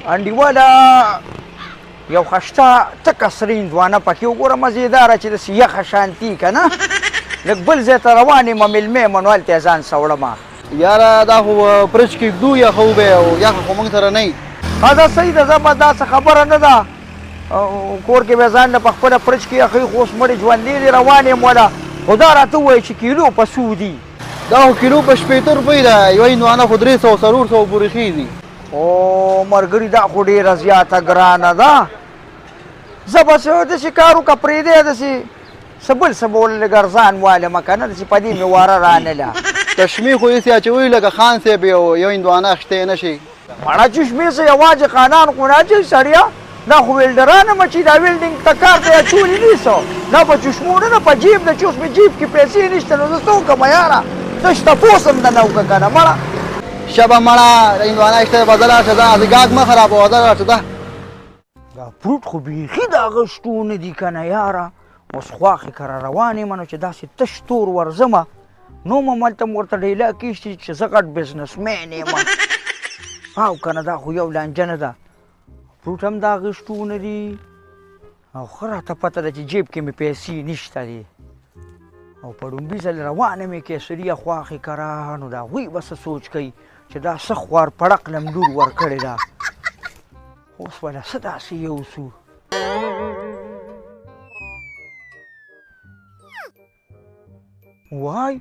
انډیواله یو خشته تکه سره هندوانه پکې وګوره مزېداره چې داسې یخه شانتي که نه لږ بل ځای ته روان یم مېلمه یم نو هلته یې ځان سوړمه یاره دا خو فرج کې ږدو یخه وبې او یخه خو موږ سره نه وي دا صحیح ده زه به دا څه خبره نه ده کور کې به ځان له په خپله فرج کې یخوي خو اوس مړې ژوندې دي روان یم وله خو دا راته ووایه چې کیلو په څو دي دا خو کیلو په 80 روپۍ ده یوه هندوانه خو 300 400 پورې خېږي او ملګري دا خو ډېره زیاته ګرانه ده زه به څه داسې کار وکړه پرېږدی داسې څه بل څه به ولې لږ ارزان والمه که نه داسې په دې مې واره رانله چشمې خو یې اچوي لکه خان صاحب یو هندوانه اخیستی نه شي مړه چشمې څه یوازې خانان خو نه اچوي سړیه دا خو ویلډران یم چې دا ویلډینګ ته کار ته یې اچولي دي څه نه په چشمو نه په جیب د چوس مې جیب کې پیسې نشته نو زه څه وکړم یاره تش تپوس هم درنه وکړه که نه مړه شبه مړه هندوانه اخیستی به زه لاړ شه ځه غاښ مه خرابوه ځه لاړ شه ځه دا فروټ خو بیخي د هغه شتونه دي که نه یاره اوس خواښې کره روان یم نو چې داسې تش تور ورځمه نو م هلته م ورته ډیلا کېږي چې زه غټ بزنسمین یم او که نه دا خو یو لانجه نه ده فروټ هم د هغې شتونه دي او ښه راته پته ده چې جیب کې مې پیسې نشته دي او په ډومبي ځل روانه مې کیسري خواښې کره نو د هغوی به څه سوچ کوي چې دا څه خوار پړق لمډور ورکړې ده اوس وله څه داسې یو سو وای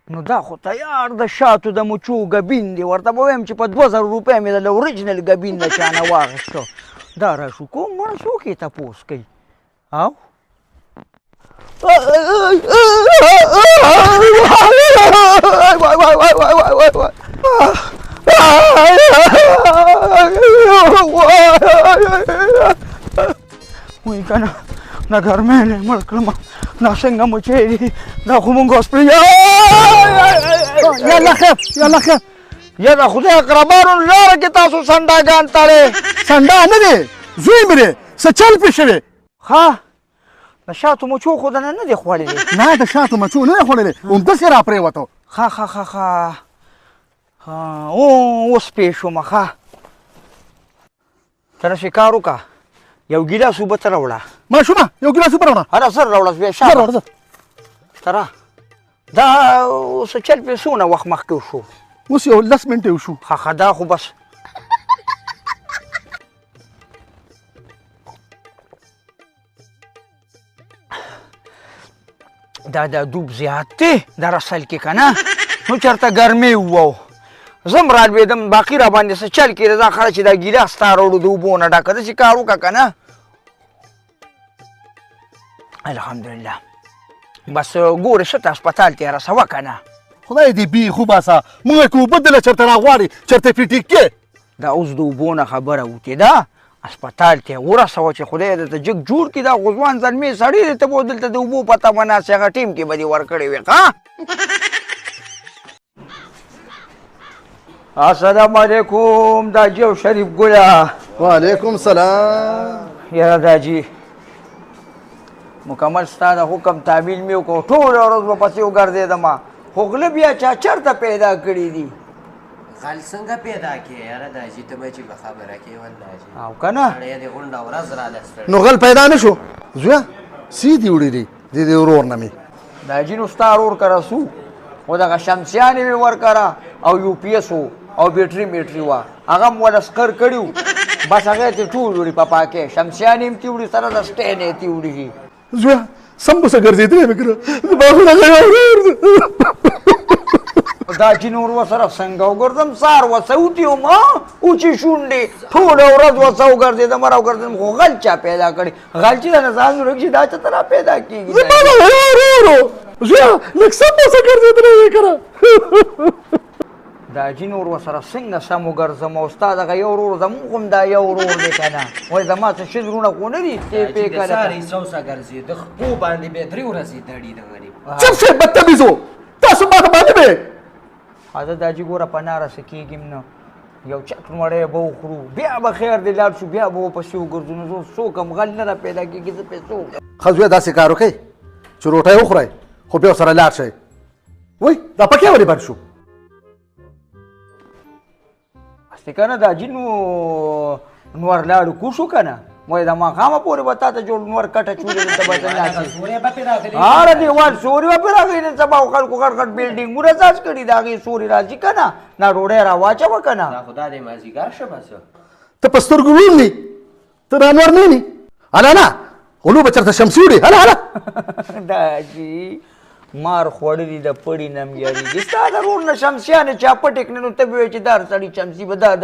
نو دا خو تیار د شاتو د مچو ګبین دی ورته به وایم چې په 2000 روپۍ مې د اوریجنل ګبین نه چانه واخیسته دا راشو کوم مړه څوک یې تپوس کوي او وای که نه دا ګرمۍ نه مړ کړمه دا څنګه مچۍ دي دا خو مونږ اوس پرې یالله خیر یالله خیر یا د خدای اقربانو لاره کې تاسو سنډاګان تړې سنډا نه دی زوی مې دی څه چل پې شوی ښه د شاتو مچو خو دنه نه دی خوړلی نه د شاتو مچو نه دی خوړلی همداسې را پرېوته ښه ښه ښه ښه اوس پې شومه ښه ته داسې کار وکړه یو ګیلاس اوبه ته راوړه ماشومه یو ګیلاس اوبه راوړه هله سر راوړه بیا شاته تره دا اوس چل پې څونه وخت مخکې وشو اوس یو 10 منټه وشو ښه دا خو بس دا د دوب زیات دی در اصل کې که نه نو چېرته ګرمۍ ووو زه هم رالوېدم باقي را باندې څه چل کېده دا خړه چې دا ګیلاس تا راوړو د اوبو نه ډکه داسې کار وکړه که نه الحمدلله بس ګورې ښه ته هسپتال ته یې رسوه که نه خدای دې بي خو باسه موږ که اوبه دله چېرته راغواړې چېرته پرې ټیک کې دا اوس د اوبو نه خبره وتېده هسپتال ته یې ورسوه چې خدای درته جګ جوړ کړي دا خو ځوان زلمې سړی دی ته به دلته د اوبو په تمه ناست هغه ټیم کې به دې ورکړې وې ښه السلام علیکم داجي او شریف ګله وعلیکم سلام یاره داجي مکمل ستا د حکم تعمیل مې وکړو ټوله ورځ به پسې وګرځېدم خو غله بیا چا چېرته پیدا کړي دي غل څنګه پیدا کړې یاره داجي ته به چې به خبره کې والله او که نه سړی دې غونډه ورځ راله ستړی نو غل پیدا نه شو زویا سیدې وړي دي د دې ورور نه مې داجي نو ستا ورور کره سو خو دغه شمسیانې مې ورکره او یو پي ایس و او بیټري میټري وه هغه م وله سکر کړي وو بس هغه یې ترې ټول وړي په پاکې شمسیانې هم تې وړي سره د سټین یې تې وړي زویا سم به څه ګرځېدلی مې کړه زما خو دغه یو ورور دا چې نور ورسره څنګه وګرځم سهار وڅه وتي وم اوچې شونډې ټوله ورځ وڅه وګرځېدم راوګرځېدم خو غل چا پیدا کړي غل چې دنه ځان ورک شي دا چېرته را پیدا کېږي زما دغه یو ورور زویا لږ سم به څه ګرځېدلی مې کړه دا جین ورور سره څنګه سم وګرځم او ستا دغه یو ورور زموږ هم دا یو ورور دی که نه وایي زما څه شل وروڼه خو نه دي چې پې د ساري سوسه ګرځي د خپو باندې به 3 ورځې دړي د غریب چپ شئ بدتمیزو تاسو ما ته باندې مې زه داجي ګوره په ناره څه کېږم نه یو چک مړی به وخورو بیا به خیر دی لاړ شو بیا به ورپسې وګرځو نو زه څوک هم غل نه را پیدا کېږي زه پې څوک ښه زویه داسې کار وکئ چې روټۍ وخورئ خو بیا ورسره لاړ شئ وایي دا پکې ولې بند شو هستې که نه داجي نو نور لاړو کوشو کنه وای دا ما خامه پورې به تا ته جوړ نور کټه چولې ته به څنګه سورې به پې راغلي هغه دیوال سوري به پرې راغلی د سبا خلکو غټ غټ بلډینګونه ساز کړي د هغې سوري راځي که نه دا ډوډۍ را واچوه که نه دا خو دا دی مازدیګر شه بس ته په سترګو وینې ته دا انوار نه وینې الا نه غلو به چېرته شمسي وړي هله هله دا چې مار خوړلي د پړي نه م یارېږي ستا د رور نه شمسیانې چا پټې کړې نو ته به وایې چې دا سړي شمسي به دا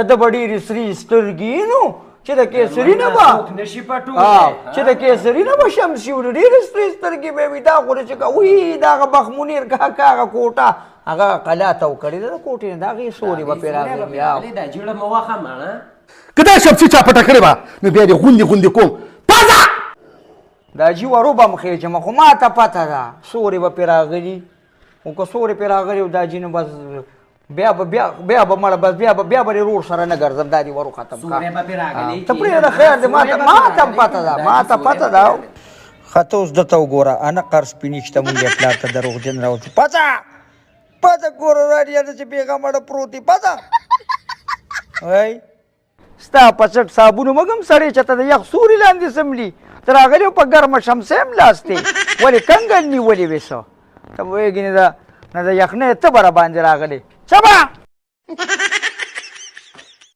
د به ډېرې سرې سترګې نو چې د کیسري نه به نشي پټولی چې د کیسري نه به شمسي وړي ډېرې سرې سترګې به وي دا خو چې که وي د هغه بخمنیر کاکا هغه کوټه هغه قلا ته و کړې ده د کوټې نه د هغې سورې به پرې راغلي دا جوړه مه واخه ماړه که دا شمسي چا پټه کړې به نو بیا دې غوندې غوندې کوم پازه دا جي ورو به م خېجم خو ما ته پته ده سورې به پرې راغلي خو که سورې پرې راغلي او دا جي نو بس بیا به مړه بس بیا به دې رور سره نه ګرځم دا دې ورو ختم کا سورې به پې راغلي ته پرېږده خیر دی ما ته هم پته ده ما ته پته ده ښه ته اوس دته وګوره انا قرض سپینې شته مونږ یې پلار ته دروغجن راوځو پته ګوره راډیه ده چې بېغه مړه پروت دی پته وای ستا په چټ صابون مګم سړی چې ته د یخ سوري لاندې سملي ته راغلی په ګرمه شمسه هم لاستې ولې کنګل نیولې وې څه ته پوهېږې نه د یخنۍ ته به راباندې راغلی چبه